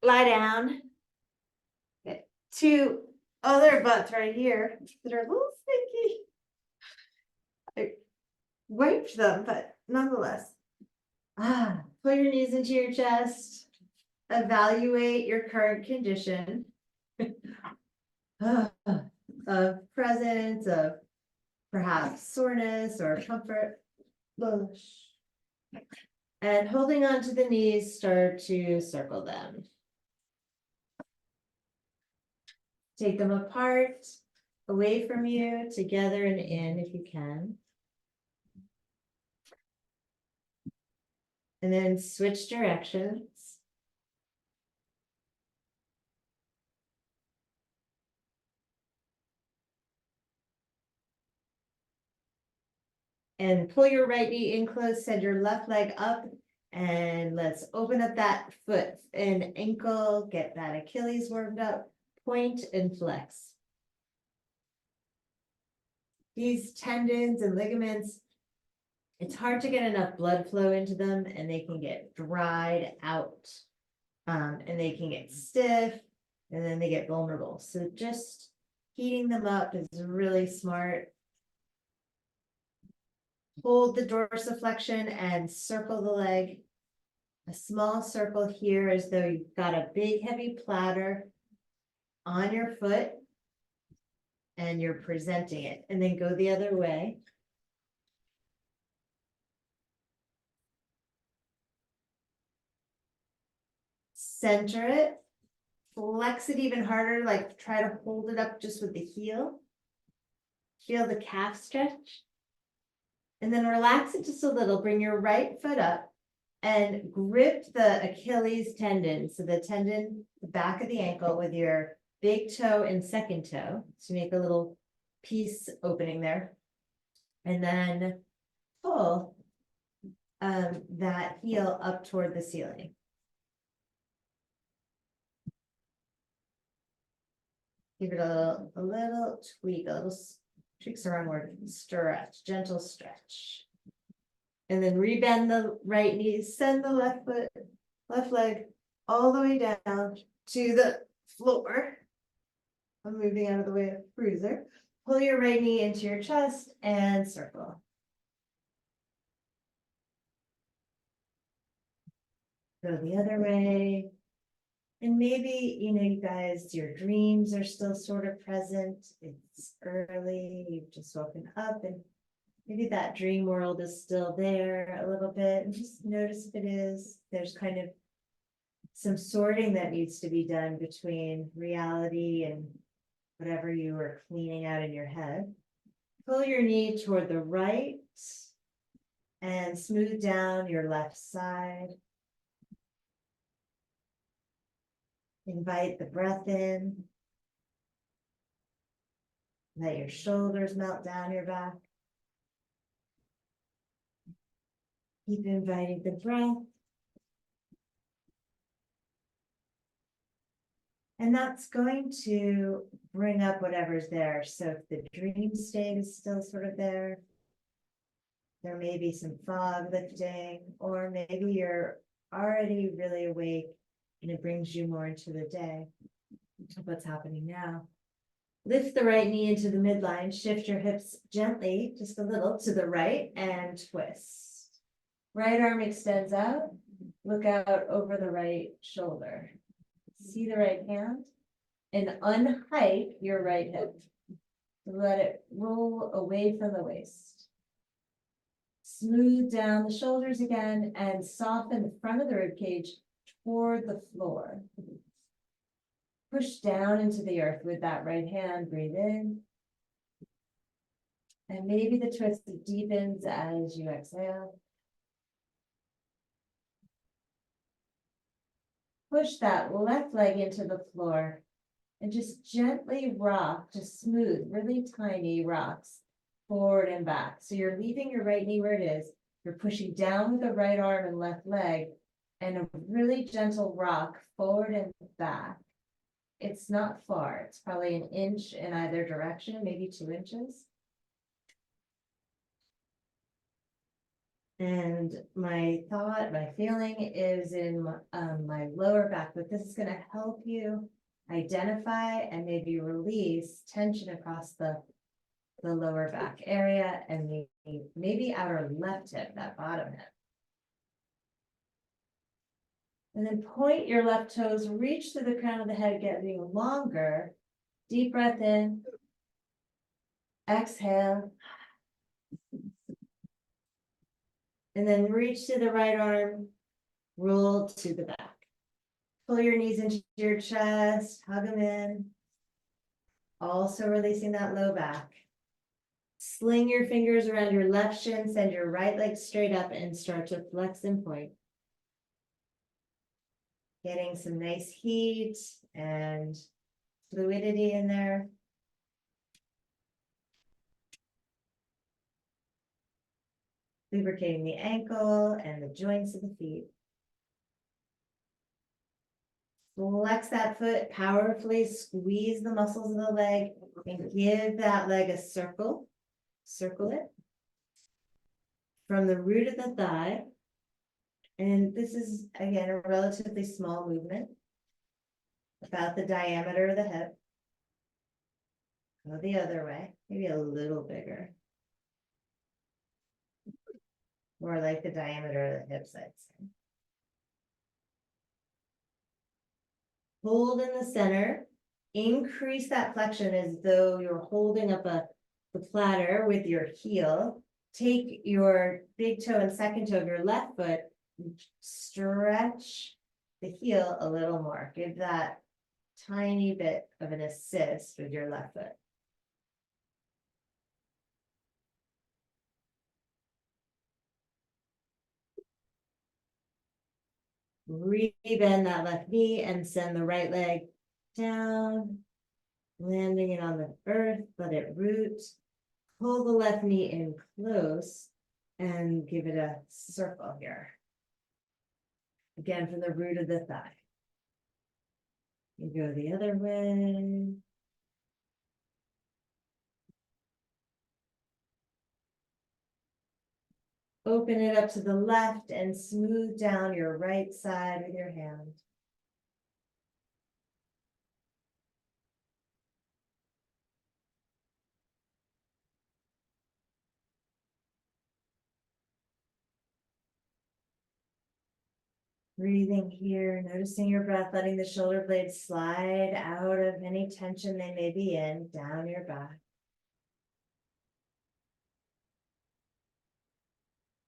lie down. Get two other butts right here that are a little stinky. I wiped them, but nonetheless. Put your knees into your chest. Evaluate your current condition of presence, of perhaps soreness or comfort. And holding on to the knees, start to circle them. Take them apart, away from you, together and in if you can. And then switch directions. And pull your right knee in close, send your left leg up, and let's open up that foot and ankle, get that Achilles warmed up, point and flex. These tendons and ligaments, it's hard to get enough blood flow into them, and they can get dried out, and they can get stiff, and then they get vulnerable. So just heating them up is really smart. Hold the dorsiflexion and circle the leg. A small circle here as though you've got a big heavy platter on your foot and you're presenting it, and then go the other way. Center it, flex it even harder, like try to hold it up just with the heel. Feel the calf stretch. And then relax it just a little, bring your right foot up and grip the Achilles tendon. So the tendon, the back of the ankle with your big toe and second toe. So make a little piece opening there. And then pull that heel up toward the ceiling. Give it a little tweak, a little tweak's the wrong word, stretch, gentle stretch. And then rebend the right knee, send the left foot, left leg all the way down to the floor. I'm moving out of the way of bruiser. Pull your right knee into your chest and circle. Go the other way. And maybe, you guys, your dreams are still sort of present. It's early, you've just woken up, and maybe that dream world is still there a little bit. And just notice if it is. There's kind of some sorting that needs to be done between reality and whatever you were cleaning out in your head. Pull your knee toward the right and smooth down your left side. Invite the breath in. Let your shoulders melt down your back. Keep inviting the breath. And that's going to bring up whatever's there. So if the dream state is still sort of there, there may be some fog lifting, or maybe you're already really awake and it brings you more into the day of what's happening now. Lift the right knee into the midline, shift your hips gently, just a little to the right, and twist. Right arm extends out, look out over the right shoulder. See the right hand, and unhike your right hip. Let it roll away from the waist. Smooth down the shoulders again and soften the front of the rib cage toward the floor. Push down into the earth with that right hand, breathe in. And maybe the twist deepens as you exhale. Push that left leg into the floor and just gently rock, just smooth, really tiny rocks forward and back. So you're leaving your right knee where it is. You're pushing down with the right arm and left leg and a really gentle rock forward and back. It's not far. It's probably an inch in either direction, maybe 2 inches. And my thought, my feeling is in my lower back, but this is gonna help you identify and maybe release tension across the lower back area and maybe outer left hip, that bottom hip. And then point your left toes, reach to the crown of the head, getting longer. Deep breath in. Exhale. And then reach to the right arm, roll to the back. Pull your knees into your chest, hug them in. Also releasing that low back. Sling your fingers around your left shin, send your right leg straight up and start to flex and point. Getting some nice heat and fluidity in there. Lubricating the ankle and the joints of the feet. Flex that foot powerfully, squeeze the muscles of the leg and give that leg a circle. Circle it from the root of the thigh. And this is, again, a relatively small movement, about the diameter of the hip. Go the other way, maybe a little bigger. More like the diameter of the hips, I'd say. Hold in the center, increase that flexion as though you're holding up the platter with your heel. Take your big toe and second toe of your left foot, stretch the heel a little more. Give that tiny bit of an assist with your left foot. Rebend that left knee and send the right leg down, landing it on the earth, let it root. Pull the left knee in close and give it a circle here. Again, from the root of the thigh. You go the other way. Open it up to the left and smooth down your right side with your hand. Breathing here, noticing your breath, letting the shoulder blades slide out of any tension they may be in, down your back.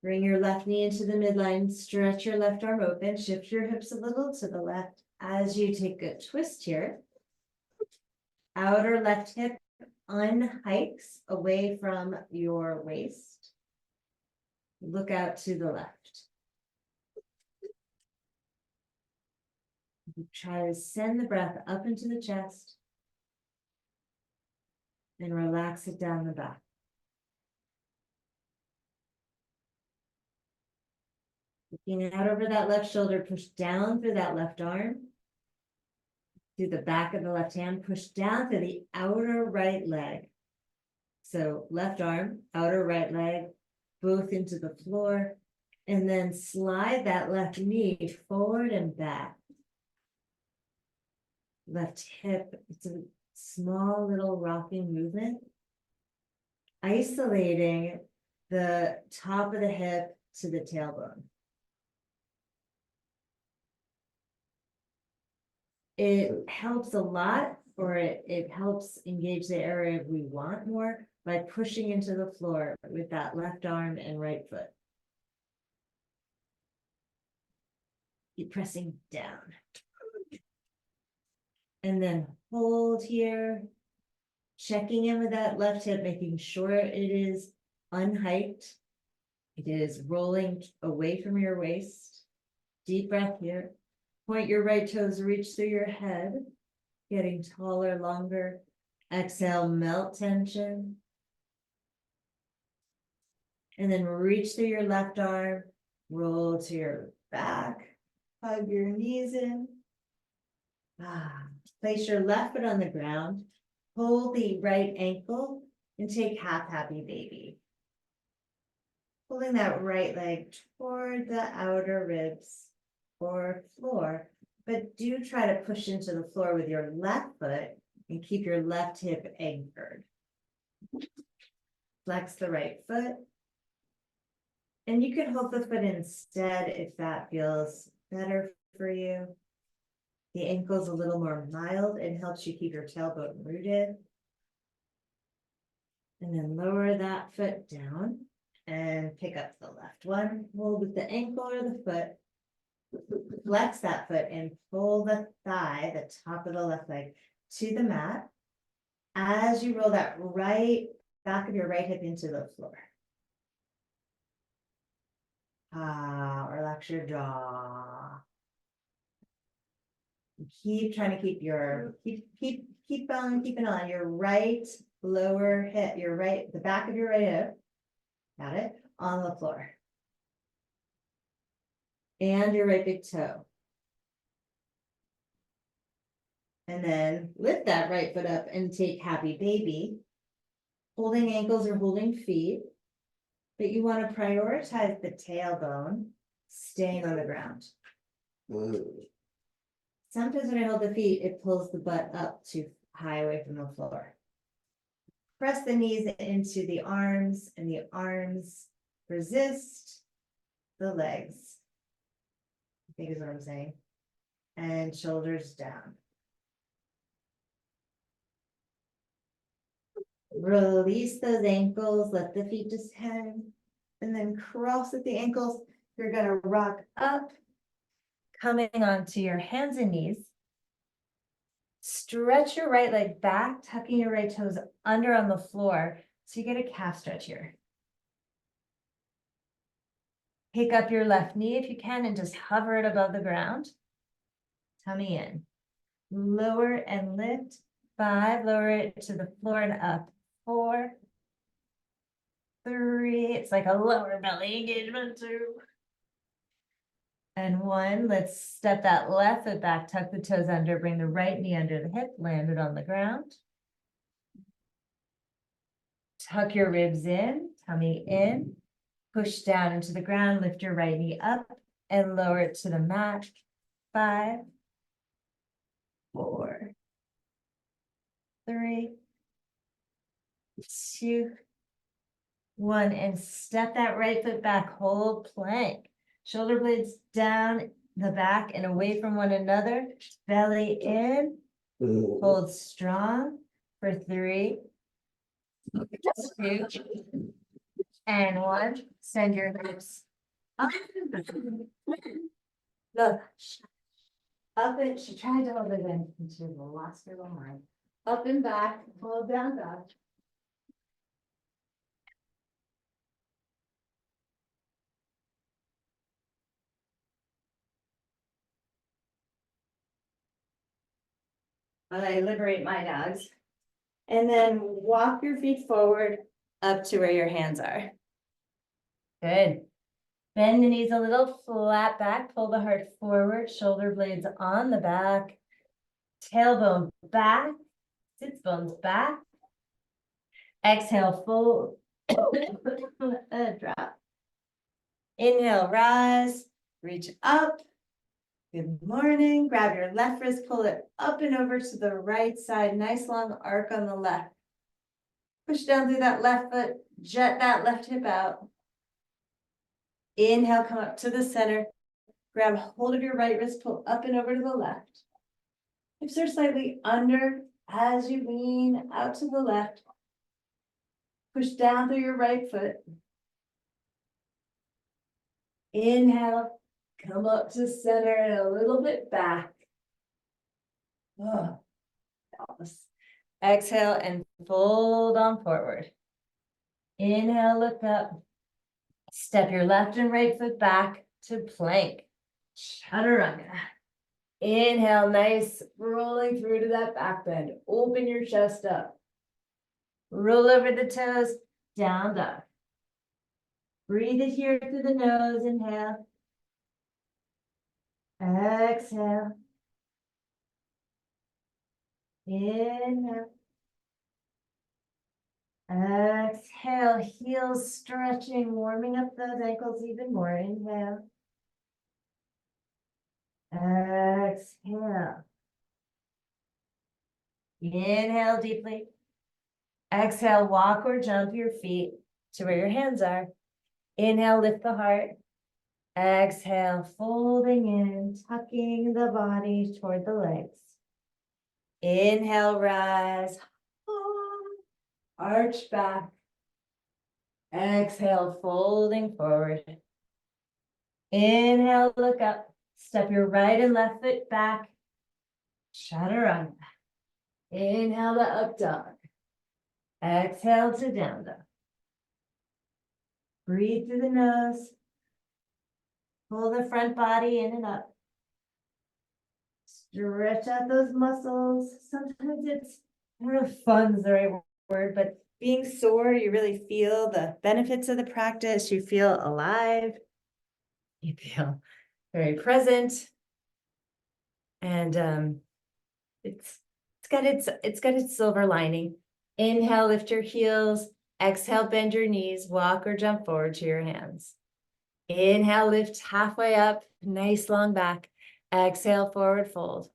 Bring your left knee into the midline, stretch your left arm open, shift your hips a little to the left as you take a twist here. Outer left hip unhikes away from your waist. Look out to the left. Try to send the breath up into the chest and relax it down the back. Looking out over that left shoulder, push down through that left arm, through the back of the left hand, push down to the outer right leg. So left arm, outer right leg, both into the floor, and then slide that left knee forward and back. Left hip, it's a small little rocking movement, isolating the top of the hip to the tailbone. It helps a lot, or it helps engage the area we want more by pushing into the floor with that left arm and right foot. Keep pressing down. And then hold here, checking in with that left hip, making sure it is unhiked. It is rolling away from your waist. Deep breath here. Point your right toes, reach through your head, getting taller, longer. Exhale, melt tension. And then reach through your left arm, roll to your back, hug your knees in. Place your left foot on the ground, hold the right ankle, and take half happy baby. Pulling that right leg toward the outer ribs or floor, but do try to push into the floor with your left foot and keep your left hip anchored. Flex the right foot. And you can hold the foot instead if that feels better for you. The ankle's a little more mild and helps you keep your tailbone rooted. And then lower that foot down and pick up the left one. Hold with the ankle or the foot. Flex that foot and pull the thigh, the top of the left leg, to the mat. As you roll that right back of your right hip into the floor. Relax your jaw. Keep trying to keep your keep on keeping on your right lower hip, your right, the back of your right hip. Got it? On the floor. And your right big toe. And then lift that right foot up and take happy baby. Holding ankles or holding feet. But you want to prioritize the tailbone staying on the ground. Sometimes when I hold the feet, it pulls the butt up too high away from the floor. Press the knees into the arms, and the arms resist the legs. I think is what I'm saying. And shoulders down. Release those ankles, let the feet descend, and then cross at the ankles. You're gonna rock up, coming onto your hands and knees. Stretch your right leg back, tucking your right toes under on the floor, so you get a calf stretch here. Pick up your left knee if you can and just hover it above the ground. Tummy in. Lower and lift. 5, lower it to the floor and up. 4, 3, it's like a lower belly engagement. 2. And 1, let's step that left foot back, tuck the toes under, bring the right knee under the hip, land it on the ground. Tuck your ribs in, tummy in, push down into the ground, lift your right knee up and lower it to the mat. 5, 4, 3, 2, 1, and step that right foot back, hold plank. Shoulder blades down the back and away from one another. Belly in, hold strong for 3, 2, and 1. Send your hips up. Look, up and she tried to hold it in, and she lost her mind. Up and back, hold down, dog. I liberate my dogs. And then walk your feet forward up to where your hands are. Good. Bend the knees a little, flat back, pull the heart forward, shoulder blades on the back, tailbone back, sits bones back. Exhale, full drop. Inhale, rise, reach up. Good morning. Grab your left wrist, pull it up and over to the right side. Nice long arc on the left. Push down through that left foot, jet that left hip out. Inhale, come up to the center. Grab hold of your right wrist, pull up and over to the left. Hips are slightly under as you lean out to the left. Push down through your right foot. Inhale, come up to center and a little bit back. Oh, exhale and fold on forward. Inhale, look up. Step your left and right foot back to plank. Chaturanga. Inhale, nice, rolling through to that back bend. Open your chest up. Roll over the toes, down dog. Breathe it here through the nose, inhale. Exhale. Inhale. Exhale. Inhale, heels stretching, warming up those ankles even more. Inhale. Exhale. Inhale deeply. Exhale, walk or jump your feet to where your hands are. Inhale, lift the heart. Exhale, folding in, tucking the body toward the legs. Inhale, rise. Arch back. Exhale, folding forward. Inhale, look up. Step your right and left foot back. Chaturanga. Inhale to up dog. Exhale to down dog. Breathe through the nose. Pull the front body in and up. Stretch out those muscles. Sometimes it's, I don't know if fun's the right word, but being sore, you really feel the benefits of the practice. You feel alive. You feel very present. And it's got its silver lining. Inhale, lift your heels. Exhale, bend your knees. Walk or jump forward to your hands. Inhale, lift halfway up. Nice long back. Exhale, forward fold.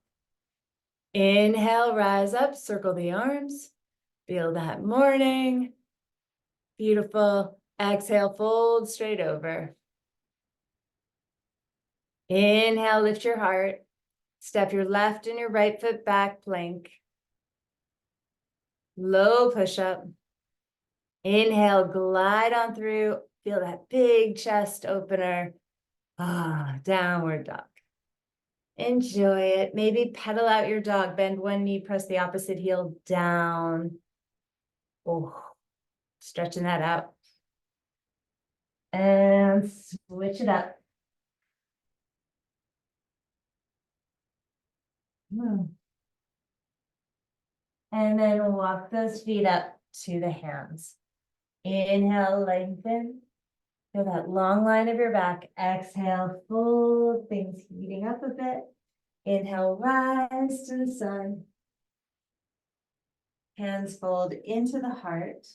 Inhale, rise up, circle the arms. Feel that morning. Beautiful. Exhale, fold straight over. Inhale, lift your heart. Step your left and your right foot back, plank. Low push-up. Inhale, glide on through. Feel that big chest opener. Downward dog. Enjoy it. Maybe pedal out your dog. Bend one knee, press the opposite heel down. Oh, stretching that out. And switch it up. And then walk those feet up to the hands. Inhale, lengthen. Feel that long line of your back. Exhale, fold, things heating up a bit. Inhale, rise to the sun. Hands fold into the heart.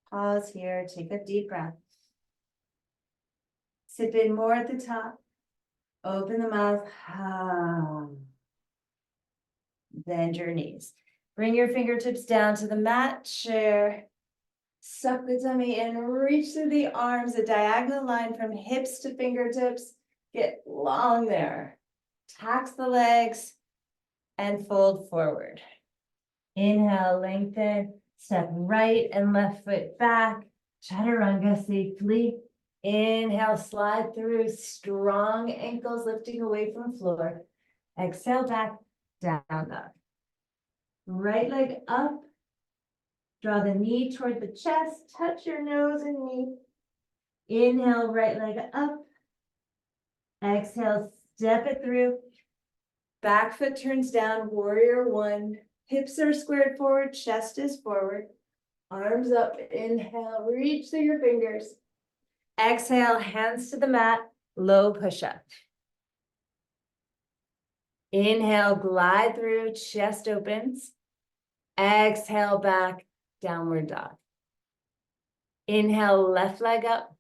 Pause here, take a deep breath. Sip in more at the top. Open the mouth. Bend your knees. Bring your fingertips down to the mat, chair. Suck the tummy in, reach through the arms, a diagonal line from hips to fingertips. Get long there. Tax the legs and fold forward. Inhale, lengthen. Step right and left foot back. Chaturanga safely. Inhale, slide through. Strong ankles lifting away from floor. Exhale back, down dog. Right leg up. Draw the knee toward the chest. Touch your nose and knee. Inhale, right leg up. Exhale, step it through. Back foot turns down, warrior one. Hips are squared forward, chest is forward. Arms up, inhale, reach through your fingers. Exhale, hands to the mat, low push-up. Inhale, glide through, chest opens. Exhale, back, downward dog. Inhale, left leg up.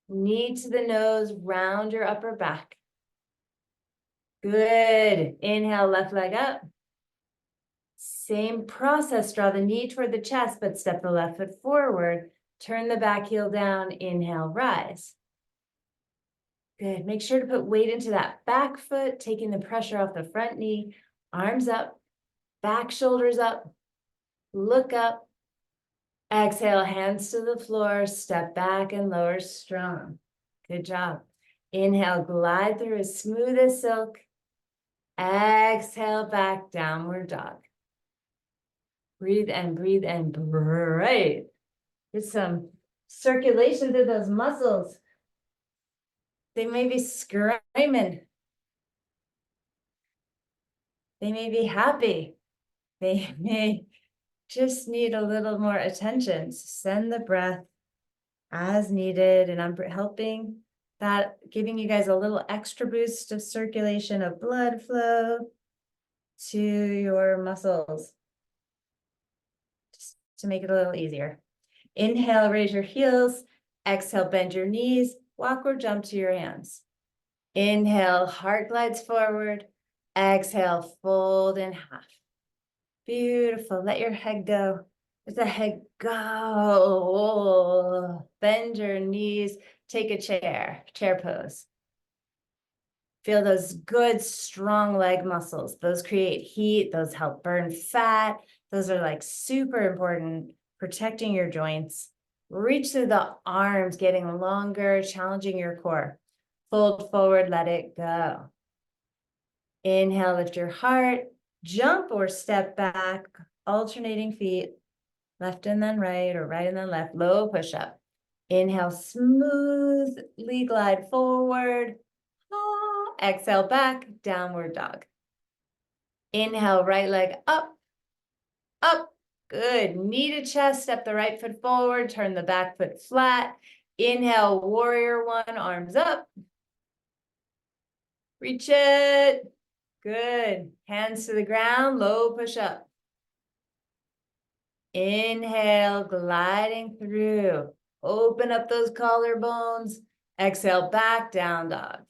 Knee to the nose, round your upper back. Good. Inhale, left leg up. Same process, draw the knee toward the chest, but step the left foot forward. Turn the back heel down, inhale, rise. Good, make sure to put weight into that back foot, taking the pressure off the front knee. Arms up, back shoulders up, look up. Exhale, hands to the floor, step back and lower strong. Good job. Inhale, glide through as smooth as silk. Exhale, back, downward dog. Breathe and breathe and breathe. Get some circulation through those muscles. They may be screaming. They may be happy. They may just need a little more attention. Send the breath as needed. And I'm helping that, giving you guys a little extra boost of circulation, of blood flow to your muscles, just to make it a little easier. Inhale, raise your heels. Exhale, bend your knees. Walk or jump to your hands. Inhale, heart glides forward. Exhale, fold in half. Beautiful. Let your head go. Let the head go. Bend your knees. Take a chair pose. Feel those good, strong leg muscles. Those create heat. Those help burn fat. Those are like super important, protecting your joints. Reach through the arms, getting longer, challenging your core. Fold forward, let it go. Inhale, lift your heart. Jump or step back, alternating feet, left and then right, or right and then left, low push up. Inhale, smoothly glide forward. Exhale, back, downward dog. Inhale, right leg up, up. Good. Knee to chest, step the right foot forward, turn the back foot flat. Inhale, warrior one, arms up. Reach it. Good. Hands to the ground, low push up. Inhale, gliding through. Open up those collarbones. Exhale, back, down dog.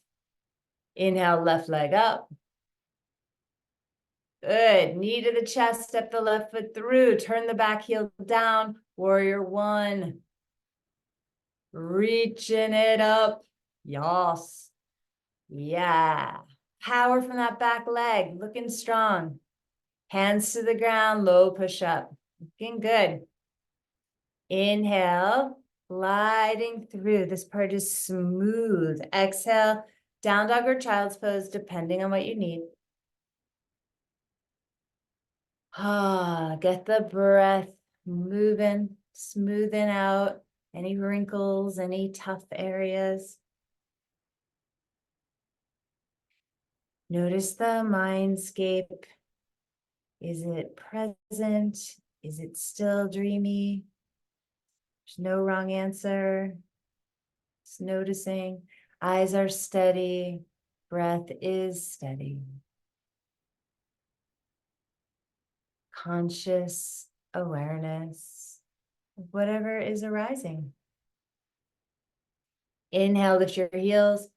Inhale, left leg up. Good. Knee to the chest, step the left foot through. Turn the back heel down. Warrior one. Reaching it up. Yas. Yeah. Power from that back leg. Looking strong. Hands to the ground, low push up. Looking good. Inhale, gliding through. This part is smooth. Exhale, down dog or child's pose, depending on what you need. Get the breath moving, smoothing out any wrinkles, any tough areas. Notice the mindscape. Is it present? Is it still dreamy? There's no wrong answer. Just noticing. Eyes are steady. Breath is steady. Conscious awareness of whatever is arising. Inhale, lift your heels.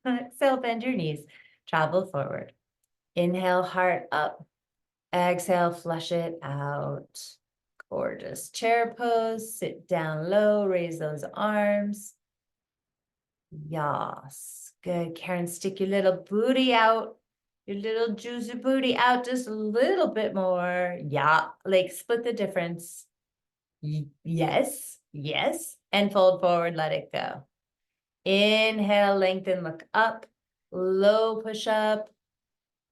Exhale, bend your knees. Travel forward. Inhale, heart up. Exhale, flush it out. Gorgeous. Chair pose. Sit down low. Raise those arms. Yes. Good. Karen, stick your little booty out. Your little juicy booty out just a little bit more. Yeah. Like split the difference. Yes. Yes. And fold forward. Let it go. Inhale, lengthen, look up. Low push up.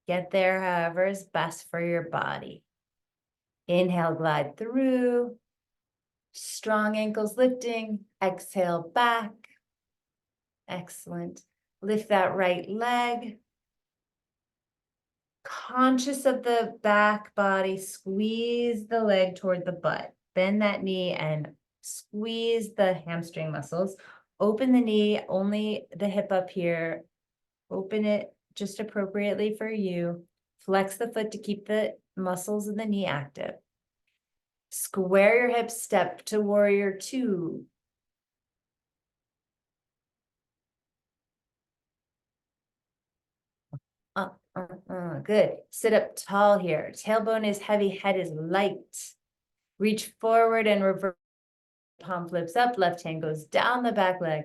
Get there however is best for your body. Inhale, glide through. Strong ankles lifting. Exhale, back. Excellent. Lift that right leg. Conscious of the back body, squeeze the leg toward the butt. Bend that knee and squeeze the hamstring muscles. Open the knee, only the hip up here. Open it just appropriately for you. Flex the foot to keep the muscles in the knee active. Square your hips, step to warrior two. Good. Sit up tall here. Tailbone is heavy, head is light. Reach forward and reverse. Palm flips up, left hand goes down the back leg.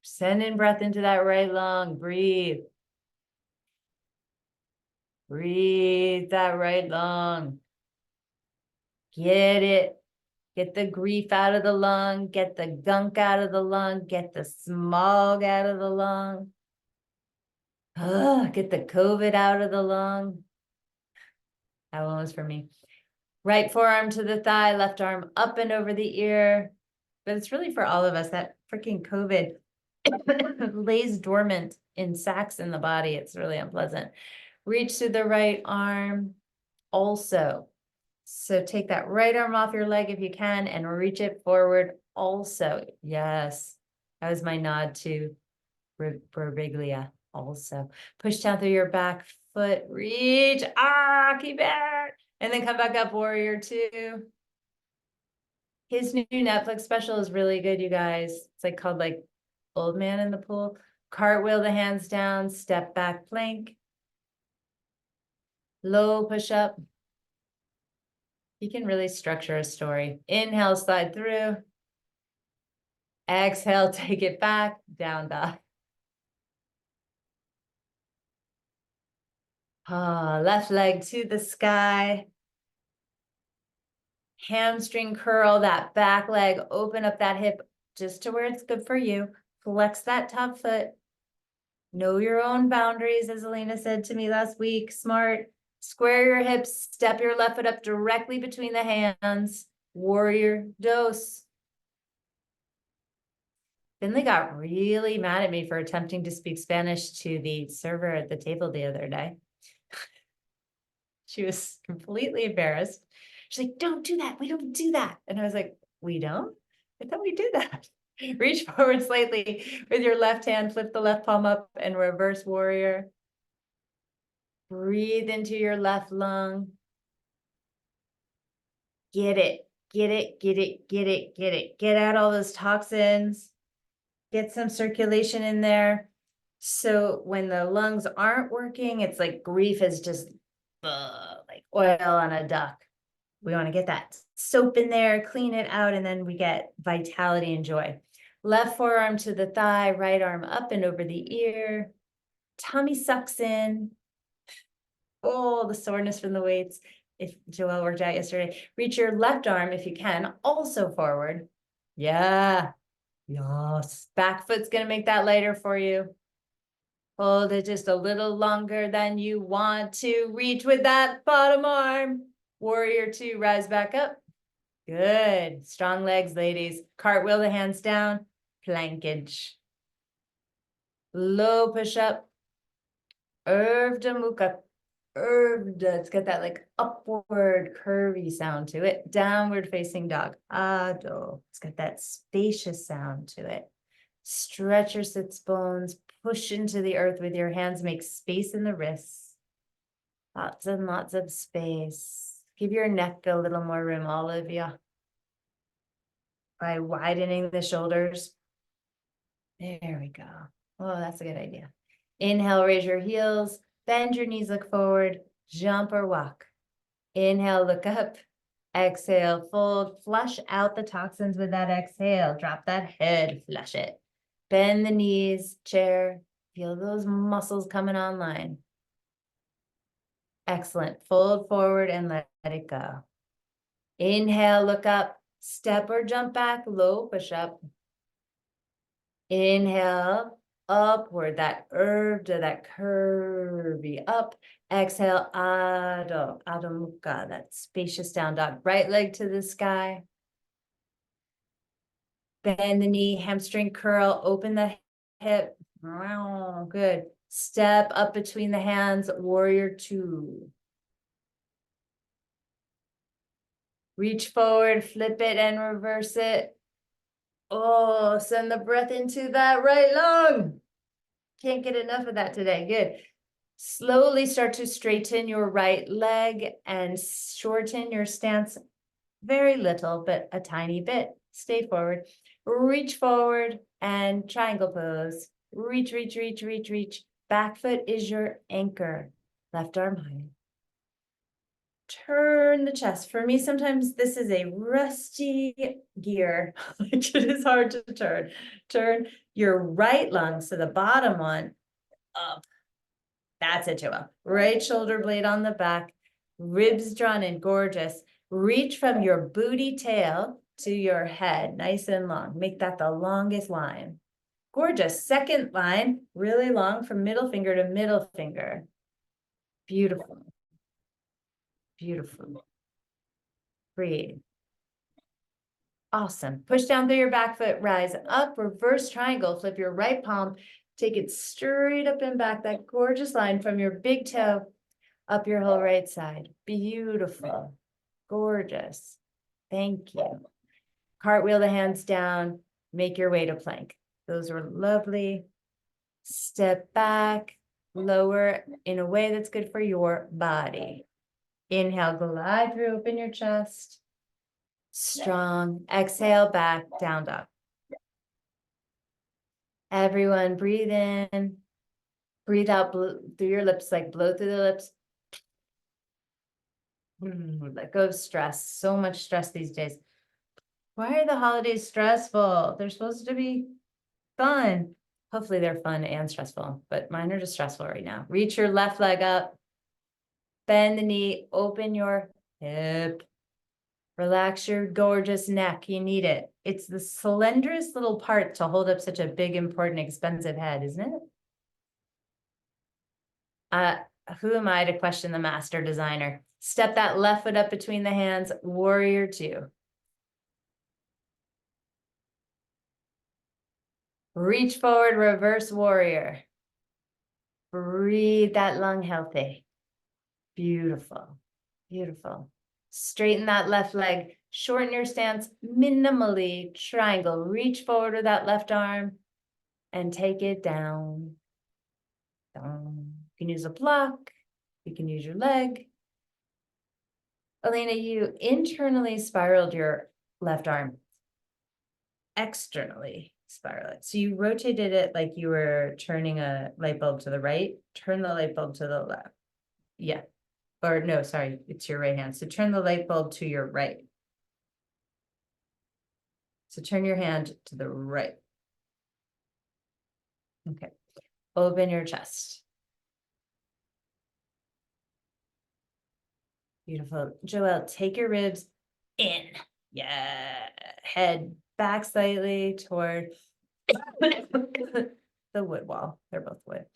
Send in breath into that right lung. Breathe. Breathe that right lung. Get it. Get the grief out of the lung. Get the gunk out of the lung. Get the smog out of the lung. Get the COVID out of the lung. That one was for me. Right forearm to the thigh, left arm up and over the ear. But it's really for all of us. That freaking COVID lays dormant in sacs in the body. It's really unpleasant. Reach to the right arm also. So take that right arm off your leg if you can and reach it forward also. Yes, that was my nod to Breviglia also. Push down through your back foot, reach, keep it. And then come back up, warrior two. His new Netflix special is really good, you guys. It's like called like Old Man in the Pool. Cartwheel the hands down, step back plank. Low push up. You can really structure a story. Inhale, slide through. Exhale, take it back, down dog. Left leg to the sky. Hamstring curl, that back leg, open up that hip just to where it's good for you. Flex that top foot. Know your own boundaries, as Elena said to me last week. Smart. Square your hips, step your left foot up directly between the hands. Warrior dose. Finley got really mad at me for attempting to speak Spanish to the server at the table the other day. She was completely embarrassed. She's like, don't do that. We don't do that. And I was like, we don't? I thought we do that. Reach forward slightly with your left hand, flip the left palm up and reverse warrior. Breathe into your left lung. Get it, get it, get it, get it, get it. Get out all those toxins. Get some circulation in there. So when the lungs aren't working, it's like grief is just like oil on a duck. We want to get that soap in there, clean it out, and then we get vitality and joy. Left forearm to the thigh, right arm up and over the ear. Tummy sucks in. Oh, the soreness from the weights. If Joelle worked out yesterday, reach your left arm if you can, also forward. Yeah. Yes. Back foot's going to make that lighter for you. Hold it just a little longer than you want to. Reach with that bottom arm. Warrior two, rise back up. Good. Strong legs, ladies. Cartwheel the hands down. Plankage. Low push up. Urdhva Mukha. Urdhva. It's got that like upward curvy sound to it. Downward facing dog. Adho. It's got that spacious sound to it. Stretch your sits bones. Push into the earth with your hands. Make space in the wrists. Lots and lots of space. Give your neck a little more room, all of you. By widening the shoulders. There we go. Oh, that's a good idea. Inhale, raise your heels. Bend your knees, look forward. Jump or walk. Inhale, look up. Exhale, fold. Flush out the toxins with that exhale. Drop that head, flush it. Bend the knees, chair. Feel those muscles coming online. Excellent. Fold forward and let it go. Inhale, look up. Step or jump back, low push up. Inhale, upward, that urdhva, that curvy up. Exhale, adho, adho mukha, that spacious down dog. Right leg to the sky. Bend the knee, hamstring curl, open the hip. Wow, good. Step up between the hands, warrior two. Reach forward, flip it and reverse it. Oh, send the breath into that right lung. Can't get enough of that today. Good. Slowly start to straighten your right leg and shorten your stance very little, but a tiny bit. Stay forward. Reach forward and triangle pose. Reach, reach, reach, reach, reach. Back foot is your anchor. Left arm high. Turn the chest. For me, sometimes this is a rusty gear. Like it is hard to turn. Turn your right lung, so the bottom one, up. That's it, Joelle. Right shoulder blade on the back. Ribs drawn in, gorgeous. Reach from your booty tail to your head, nice and long. Make that the longest line. Gorgeous. Second line, really long from middle finger to middle finger. Beautiful. Beautiful. Breathe. Awesome. Push down through your back foot, rise up, reverse triangle, flip your right palm, take it straight up and back, that gorgeous line from your big toe up your whole right side. Beautiful. Gorgeous. Thank you. Cartwheel the hands down, make your way to plank. Those were lovely. Step back, lower in a way that's good for your body. Inhale, glide through, open your chest. strong. Exhale, back, down dog. Everyone breathe in, breathe out through your lips, like blow through the lips. Let go of stress. So much stress these days. Why are the holidays stressful? They're supposed to be fun. Hopefully they're fun and stressful, but mine are just stressful right now. Reach your left leg up, bend the knee, open your hip, relax your gorgeous neck. You need it. It's the slenderest little part to hold up such a big, important, expensive head, isn't it? Who am I to question the master designer? Step that left foot up between the hands, warrior two. Reach forward, reverse warrior. Breathe that lung healthy. Beautiful, beautiful. Straighten that left leg, shorten your stance minimally, triangle. Reach forward with that left arm and take it down. Down. You can use a block, you can use your leg. Elena, you internally spiraled your left arm. Externally spiral it. So you rotated it like you were turning a light bulb to the right. Turn the light bulb to the left. Yeah. Or no, sorry, it's your right hand. So turn the light bulb to your right. So turn your hand to the right. Okay. Open your chest. Beautiful. Joelle, take your ribs in. Yeah. Head back slightly toward the wood wall. They're both wood.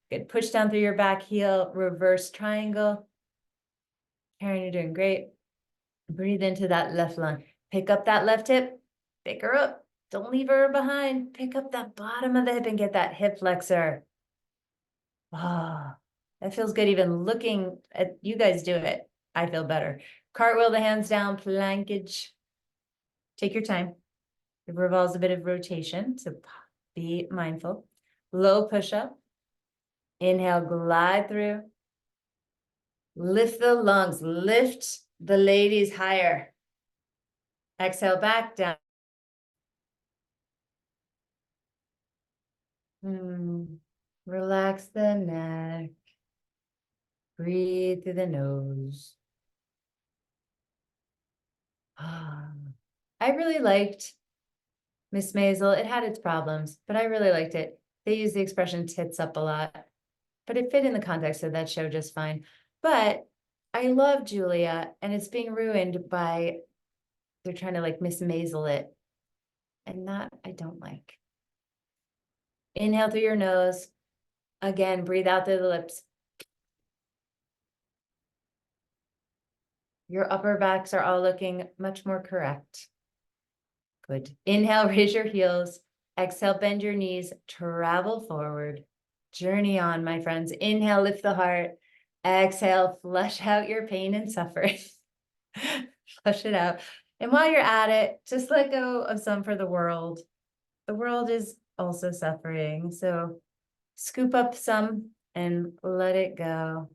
Good. Push down through your back heel, reverse triangle. Karen, you're doing great. Breathe into that left lung. Pick up that left hip. Pick her up. Don't leave her behind. Pick up that bottom of the hip and get that hip flexor. Ah, that feels good even looking at you guys do it. I feel better. Cartwheel the hands down, plankage. Take your time. It revolves a bit of rotation, so be mindful. Low push-up. Inhale, glide through. Lift the lungs, lift the ladies higher. Exhale, back down. Relax the neck. Breathe through the nose. I really liked Miss Maisel. It had its problems, but I really liked it. They use the expression tits up a lot, but it fit in the context of that show just fine. But I love Julia, and it's being ruined by they're trying to like Miss Maisel it, and that I don't like. Inhale through your nose. Again, breathe out through the lips. Your upper backs are all looking much more correct. Good. Inhale, raise your heels. Exhale, bend your knees, travel forward. Journey on, my friends. Inhale, lift the heart. Exhale, flush out your pain and suffering. Flush it out. And while you're at it, just let go of some for the world. The world is also suffering. So scoop up some and let it go.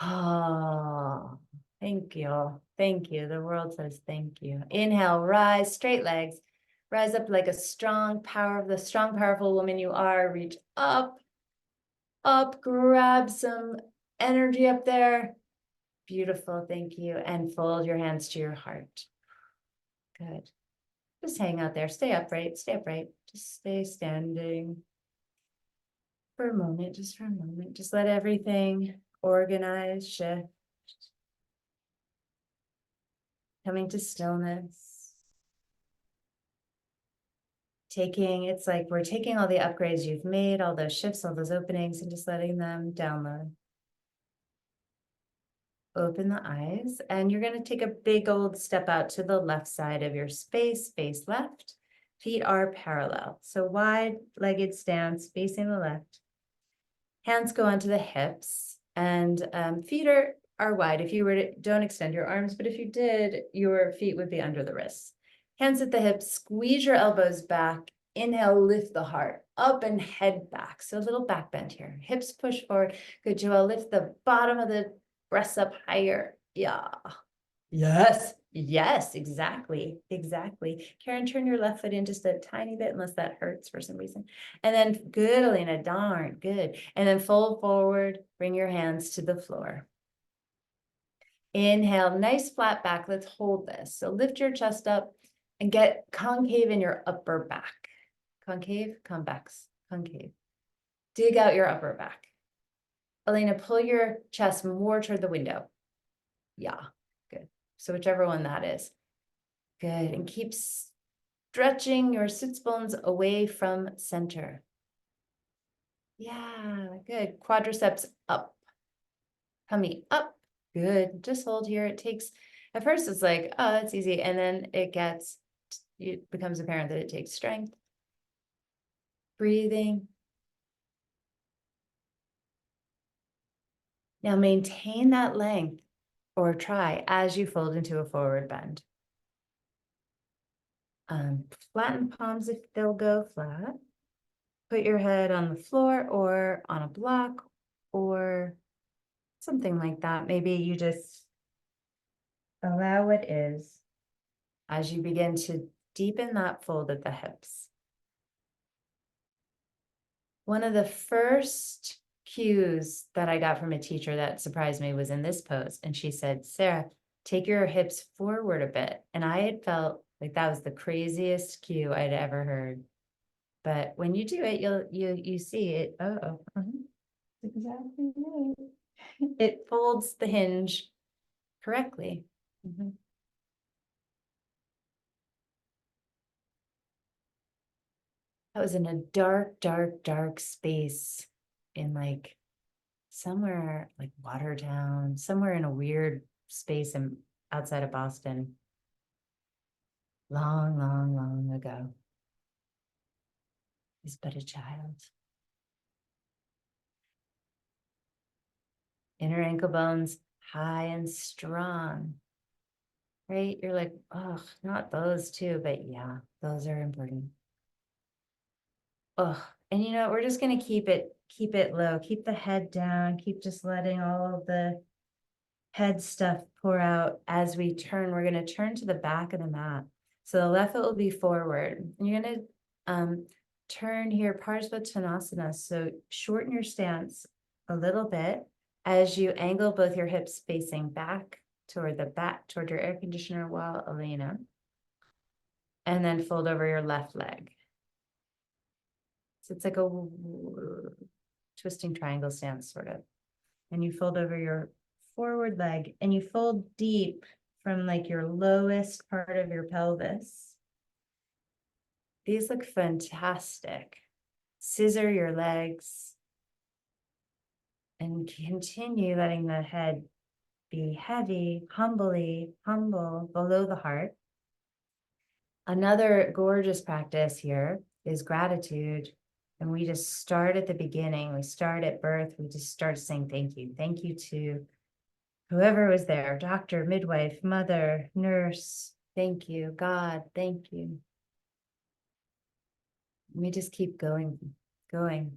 Oh, thank you. Thank you. The world says thank you. Inhale, rise, straight legs. Rise up like a strong, powerful woman you are. Reach up, grab some energy up there. Beautiful, thank you. And fold your hands to your heart. Good. Just hang out there. Stay upright, Just stay standing for a moment, just for a moment. Just let everything organize, shift. Coming to stillness. It's like we're taking all the upgrades you've made, all those shifts, all those openings, and just letting them download. Open the eyes, and you're going to take a big old step out to the left side of your space, face left. Feet are parallel. So wide-legged stance, facing the left. Hands go onto the hips, and feet are wide. If you were to, don't extend your arms, but if you did, your feet would be under the wrists. Hands at the hips, squeeze your elbows back. Inhale, lift the heart up and head back. So a little back bend here. Hips push forward. Good, Joelle. Lift the bottom of the breasts up higher. Yeah. Yes, yes, exactly, exactly. Karen, turn your left foot in just a tiny bit unless that hurts for some reason. And then good, Elena, darn good. And then fold forward, bring your hands to the floor. Inhale, nice flat back. Let's hold this. So lift your chest up and get concave in your upper back. Concave, convex, concave. Dig out your upper back. Elena, pull your chest more toward the window. Yeah, good. So whichever one that is. Good. And keep stretching your sits bones away from center. Yeah, good. Quadriceps up. Tummy up. Good. Just hold here. It takes, at first it's like, oh, that's easy. And then it becomes apparent that it takes strength. Breathing. Now maintain that length or try as you fold into a forward bend. Flatten palms if they'll go flat. Put your head on the floor or on a block or something like that. Maybe you just allow what is as you begin to deepen that fold at the hips. One of the first cues that I got from a teacher that surprised me was in this pose. And she said, Sarah, take your hips forward a bit. And I had felt like that was the craziest cue I'd ever heard. But when you do it, you see it. Exactly right. It folds the hinge correctly. That was in a dark, dark, dark space in like somewhere like Watertown, somewhere in a weird space outside of Boston. Long, long, long ago. He's but a child. Inner ankle bones high and strong. Right? You're like, oh, not those two, but yeah, those are important. Oh, and you know, we're just gonna keep it low, keep the head down, keep just letting all of the head stuff pour out as we turn. We're gonna turn to the back of the mat. So the left foot will be forward. And you're gonna turn here, Parsvottanasana. So shorten your stance a little bit as you angle both your hips facing back toward your air conditioner wall, Elena. And then fold over your left leg. So it's like a twisting triangle stance, sort of. And you fold over your forward leg and you fold deep from like your lowest part of your pelvis. These look fantastic. Scissor your legs and continue letting the head be heavy, humble below the heart. Another gorgeous practice here is gratitude. And we just start at the beginning. We start at birth. We just start saying thank you. Thank you to whoever was there, doctor, midwife, mother, nurse. Thank you, God. Thank you. We just keep going. The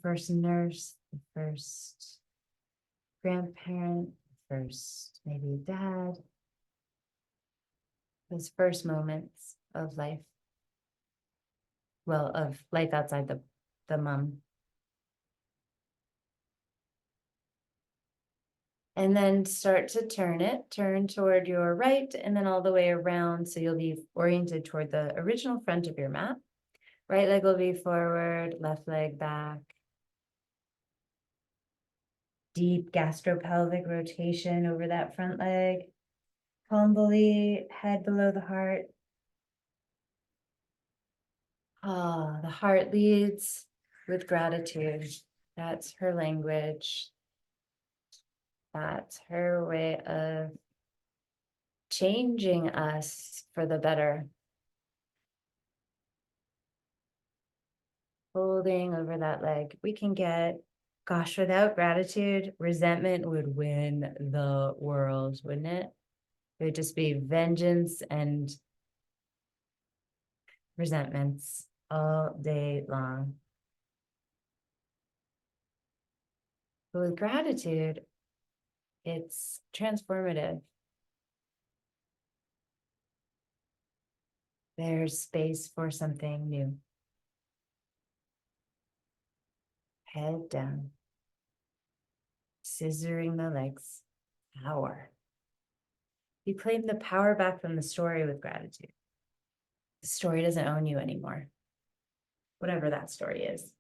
first nurse, the first grandparent, the first maybe dad. Those first moments of life. Well, of life outside the mom. And then start to turn toward your right and then all the way around. So you'll be oriented toward the original front of your mat. Right leg will be forward, left leg back. Deep gastropelvic rotation over that front leg. Palm belly, head below the heart. Ah, the heart leads with gratitude. That's her language. That's her way of changing us for the better. Holding over that leg. We can get, gosh, without gratitude, resentment would win the world, wouldn't it? It would just be vengeance and resentments all day long. But with gratitude, It's transformative. There's space for something new. Head down. Scissoring the legs. Power. You claim the power back from the story with gratitude. The story doesn't own you anymore. Whatever that story is.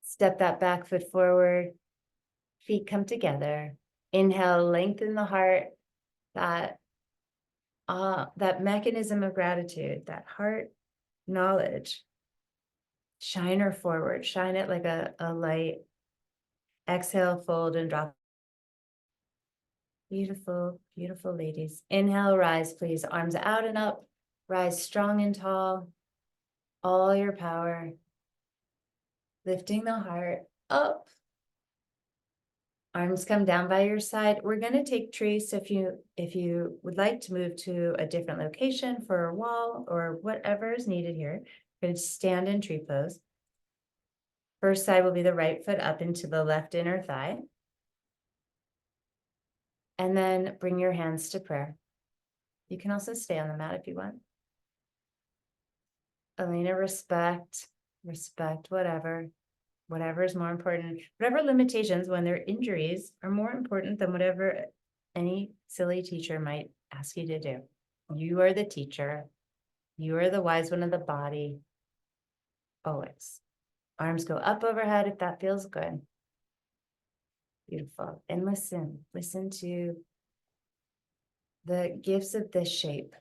Step that back foot forward. Feet come together. Inhale, lengthen the heart. That mechanism of gratitude, that heart knowledge. Shine her forward. Shine it like a light. Exhale, fold and drop. Beautiful, beautiful ladies. Inhale, rise, please. Arms out and up. Rise strong and tall. All your power. Lifting the heart up. Arms come down by your side. We're going to take trees. So if you would like to move to a different location for a wall or whatever is needed here, you're going to stand in tree pose. First side will be the right foot up into the left inner thigh. And then bring your hands to prayer. You can also stay on the mat if you want. Elena, respect whatever is more important. Whatever limitations when they're injuries are more important than whatever any silly teacher might ask you to do. You are the teacher. You are the wise one of the body. Always. Arms go up overhead if that feels good. Beautiful. And listen to the gifts of this shape,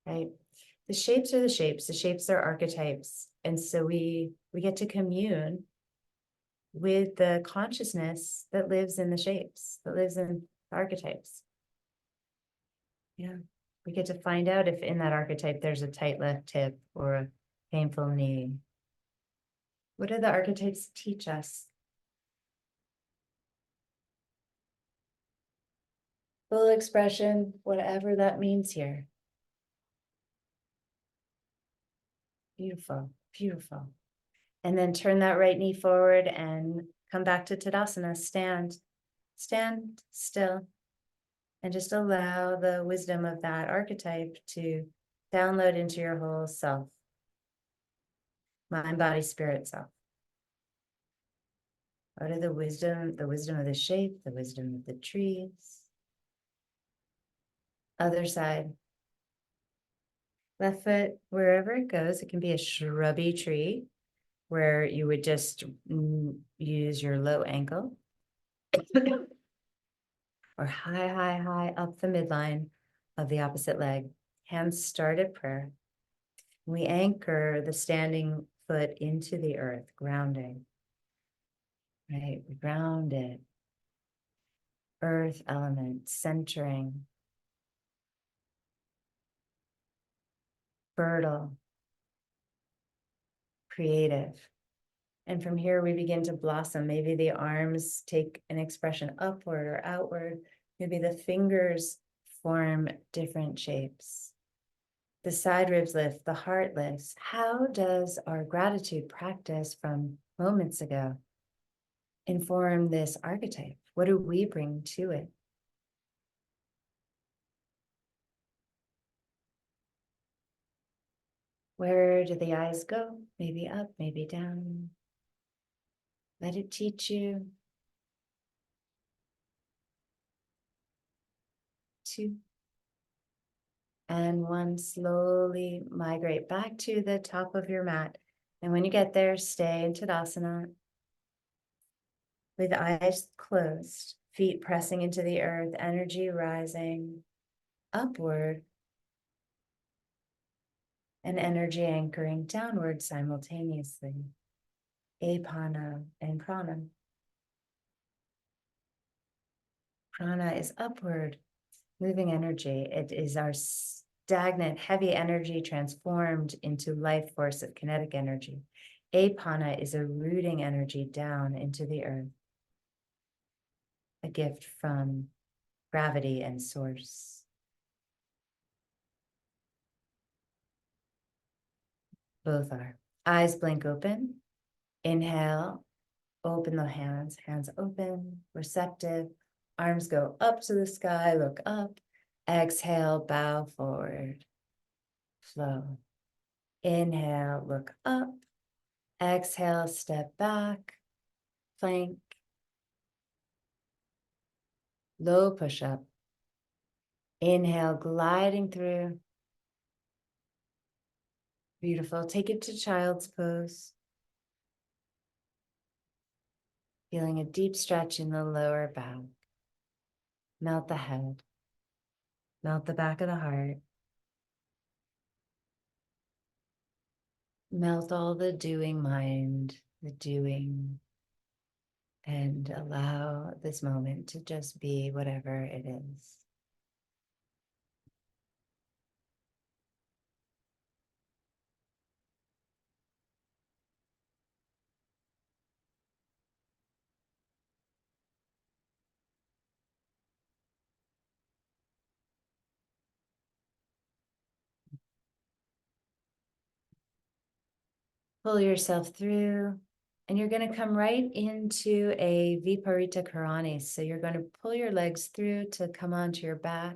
right? The shapes are the shapes. The shapes are archetypes. And so we get to commune with the consciousness that lives in the shapes, that lives in the archetypes. Yeah. We get to find out if in that archetype there's a tight left hip or a painful knee. What do the archetypes teach us? Full expression, whatever that means here. Beautiful, beautiful. And then turn that right knee forward and come back to Tadasana. Stand still. And just allow the wisdom of that archetype to download into your whole self. Mind, body, spirit self. What are the wisdom of the shape, the wisdom of the trees. Other side. Left foot, wherever it goes, it can be a shrubby tree where you would just use your low ankle. Or high up the midline of the opposite leg. Hands start at prayer. We anchor the standing foot into the earth, grounding. Right, we ground it. Earth element, centering. Fertile. Creative. And from here we begin to blossom. Maybe the arms take an expression upward or outward. Maybe the fingers form different shapes. The side ribs lift, the heart lifts. How does our gratitude practice from moments ago inform this archetype? What do we bring to it? Where do the eyes go? Maybe up, maybe down. Let it teach you. 2. And 1, slowly migrate back to the top of your mat. And when you get there, stay in Tadasana with eyes closed, feet pressing into the earth, energy rising upward, and energy anchoring downward simultaneously. Apana and prana. Prana is upward, moving energy. It is our stagnant, heavy energy transformed into life force of kinetic energy. Apana is a rooting energy down into the earth. A gift from gravity and source. Both are. Eyes blink open. Inhale, open the hands, hands open, receptive. Arms go up to the sky, look up. Exhale, bow forward, flow. Inhale, look up. Exhale, step back, plank. Low push-up. Inhale, gliding through. Beautiful. Take it to child's pose. Feeling a deep stretch in the lower back. Melt the head. Melt the back of the heart. Melt all the doing mind, the doing, and allow this moment to just be whatever it is. Pull yourself through, and you're going to come right into a Viparita Karani. So you're going to pull your legs through to come onto your back.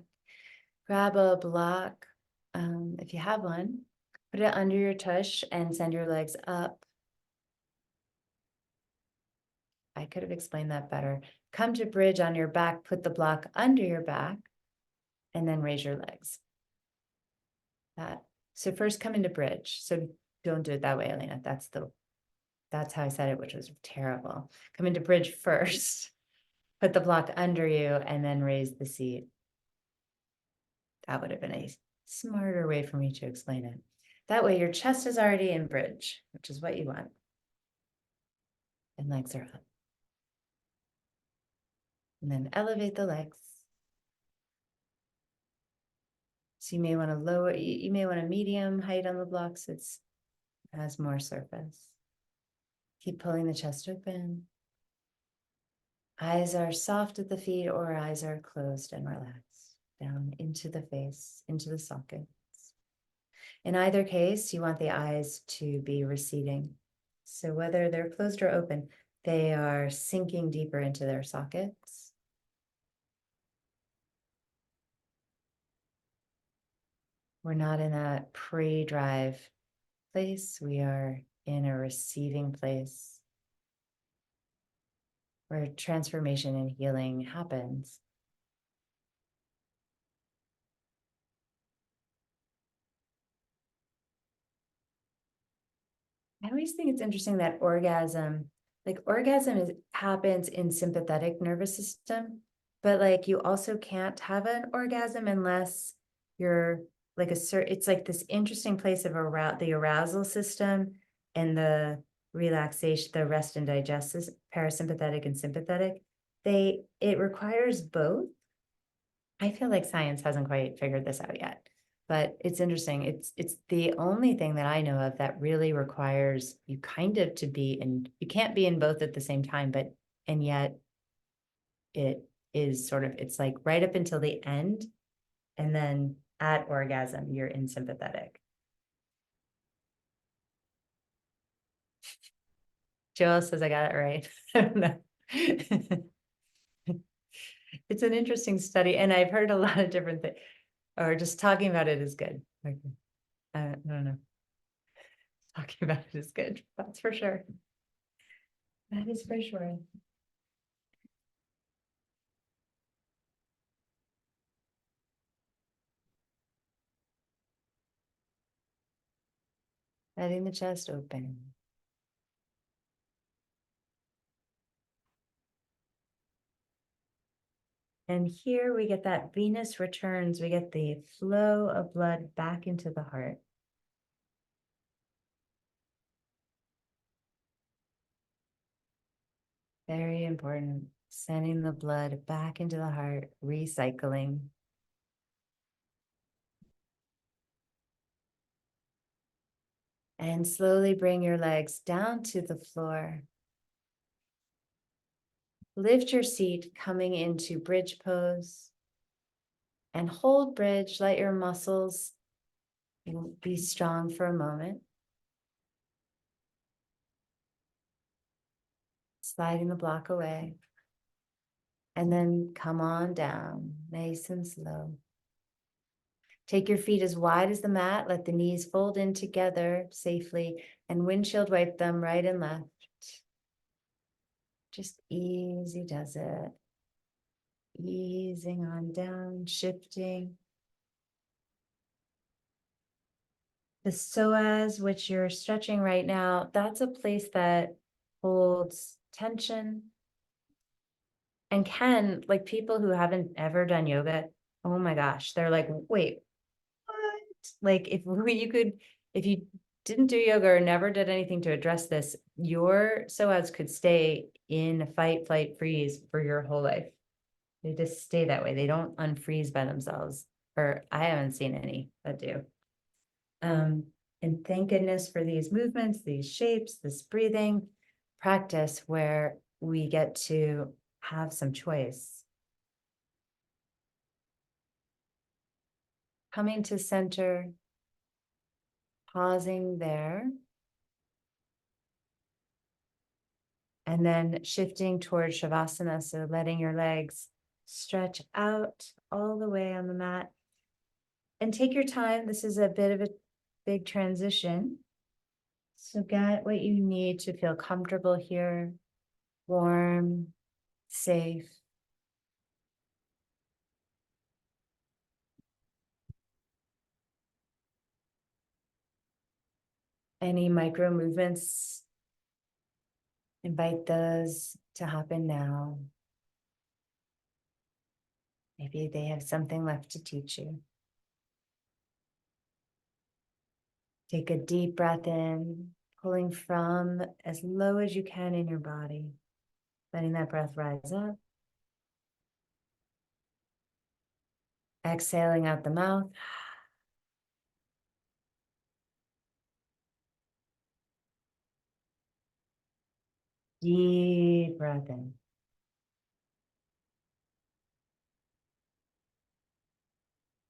Grab a block, if you have one, put it under your tush and send your legs up. I could have explained that better. Come to bridge on your back, put the block under your back, and then raise your legs. That. So first come into bridge. So don't do it that way, Elena. That's how I said it, which was terrible. Come into bridge first, put the block under you, and then raise the seat. That would have been a smarter way for me to explain it. That way your chest is already in bridge, which is what you want. And legs are up. And then elevate the legs. So you may want to lower, you may want a medium height on the blocks. It has more surface. Keep pulling the chest open. Eyes are soft at the feet or eyes are closed and relaxed. Down into the face, into the sockets. In either case, you want the eyes to be receding. So whether they're closed or open, they are sinking deeper into their sockets. We're not in that pre-drive place. We are in a receiving place where transformation and healing happens. I always think it's interesting that orgasm happens in sympathetic nervous system, but like you also can't have an orgasm unless you're like it's like this interesting place of the arousal system and the relaxation, the rest and digest is parasympathetic and sympathetic. It requires both. I feel like science hasn't quite figured this out yet. But it's interesting. It's the only thing that I know of that really requires you kind of to be in, you can't be in both at the same time, and yet it is sort of, it's like right up until the end. And then at orgasm, you're in sympathetic. Joel says I got it right. I don't know. It's an interesting study. And I've heard a lot of different things, or just talking about it is good. Okay. I don't know. Talking about it is good. That's for sure. That is for sure. Letting the chest open. And here we get that Venus returns. We get the flow of blood back into the heart. Very important. Sending the blood back into the heart, recycling. And slowly bring your legs down to the floor. Lift your seat, coming into bridge pose. And hold bridge, let your muscles be strong for a moment. sliding the block away. And then come on down, nice and slow. Take your feet as wide as the mat, let the knees fold in together safely, and windshield wipe them right and left. Just easy does it. Easing on down, shifting. The psoas, which you're stretching right now, that's a place that holds tension and can, like people who haven't ever done yoga, oh my gosh, they're like, wait, what? Like if you didn't do yoga or never did anything to address this, your psoas could stay in fight, flight, freeze for your whole life. They just stay that way. They don't unfreeze by themselves, or I haven't seen any that do. And thank goodness for these movements, these shapes, this breathing practice where we get to have some choice. Coming to center, pausing there, and then shifting towards Shavasana. So letting your legs stretch out all the way on the mat. And take your time. This is a bit of a big transition. So get what you need to feel comfortable here, warm, safe. Any micro movements, invite those to happen now. Maybe they have something left to teach you. Take a deep breath in, pulling from as low as you can in your body, letting that breath rise up. Exhaling out the mouth. Deep breath in.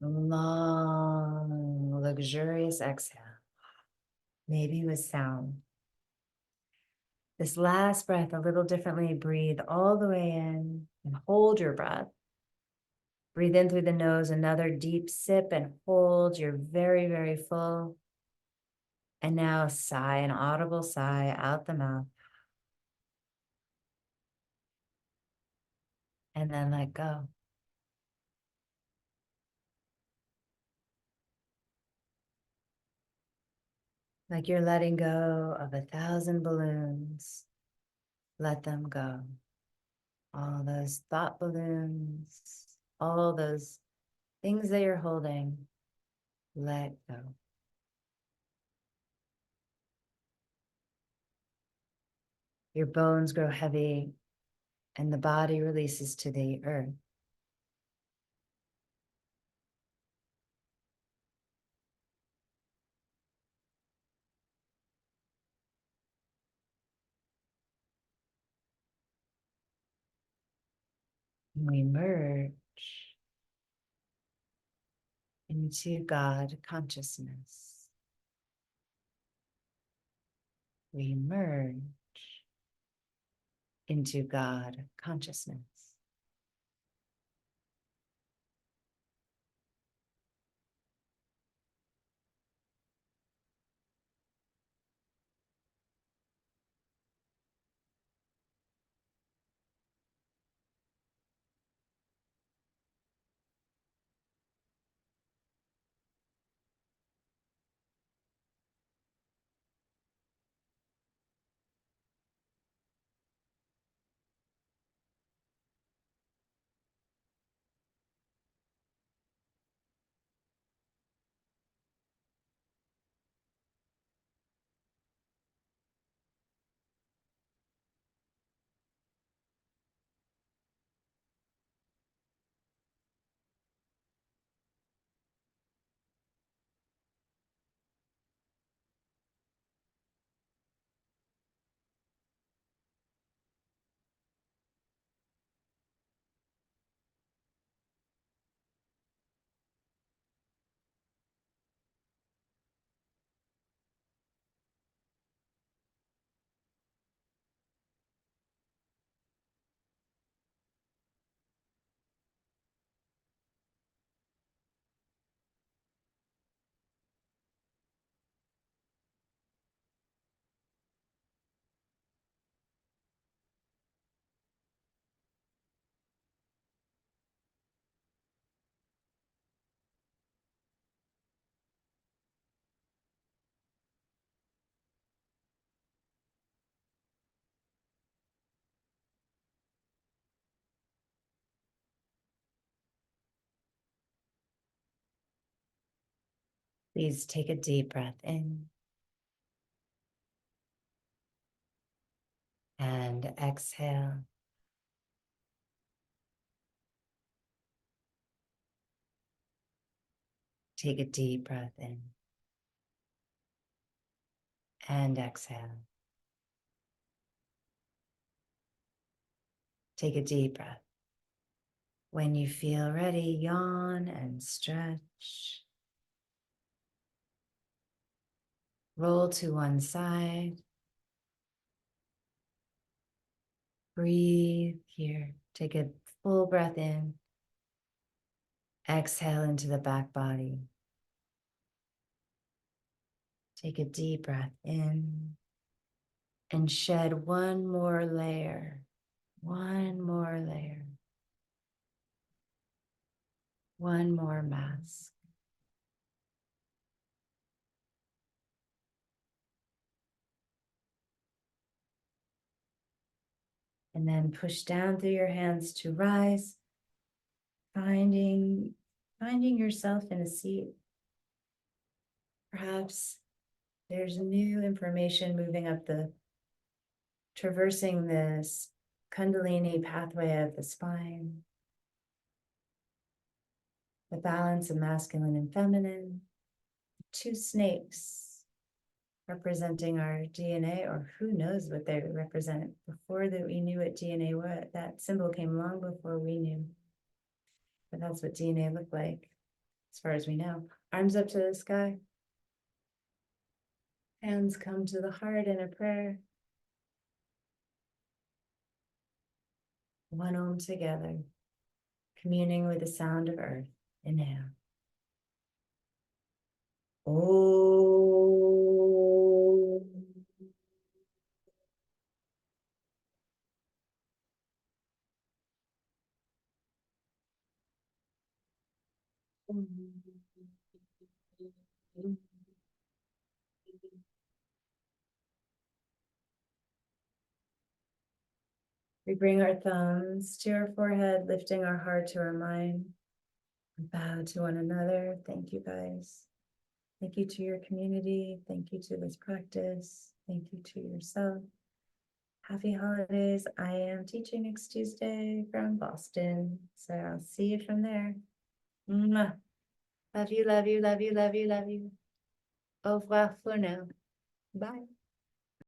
Long, luxurious exhale. Maybe with sound. This last breath a little differently. Breathe all the way in and hold your breath. Breathe in through the nose, another deep sip and hold. You're very, very full. And now sigh, an audible sigh out the mouth. And then let go. Like you're letting go of 1,000 balloons. Let them go. All those thought balloons, all those things that you're holding, let go. Your bones grow heavy and the body releases to the earth. We merge into God consciousness. We merge into God consciousness. Please take a deep breath in and exhale. Take a deep breath in and exhale. Take a deep breath. When you feel ready, yawn and stretch. Roll to one side. Breathe here. Take a full breath in. Exhale into the back body. Take a deep breath in and shed one more layer. One more layer. One more mask. And then push down through your hands to rise, finding yourself in a seat. Perhaps there's new information moving up traversing this Kundalini pathway of the spine. The balance of masculine and feminine. Two snakes representing our DNA, or who knows what they represent. Before that we knew what DNA was, that symbol came long before we knew. But that's what DNA looked like, as far as we know. Arms up to the sky. Hands come to the heart in a prayer. One Om together, communing with the sound of earth. Inhale. We bring our thumbs to our forehead, lifting our heart to our mind. We bow to one another. Thank you, guys. Thank you to your community. Thank you to this practice. Thank you to yourself. Happy holidays. I am teaching next Tuesday from Boston. So I'll see you from there. Mwah. Love you, love you, love you, love you, love you. Au revoir for now. Bye.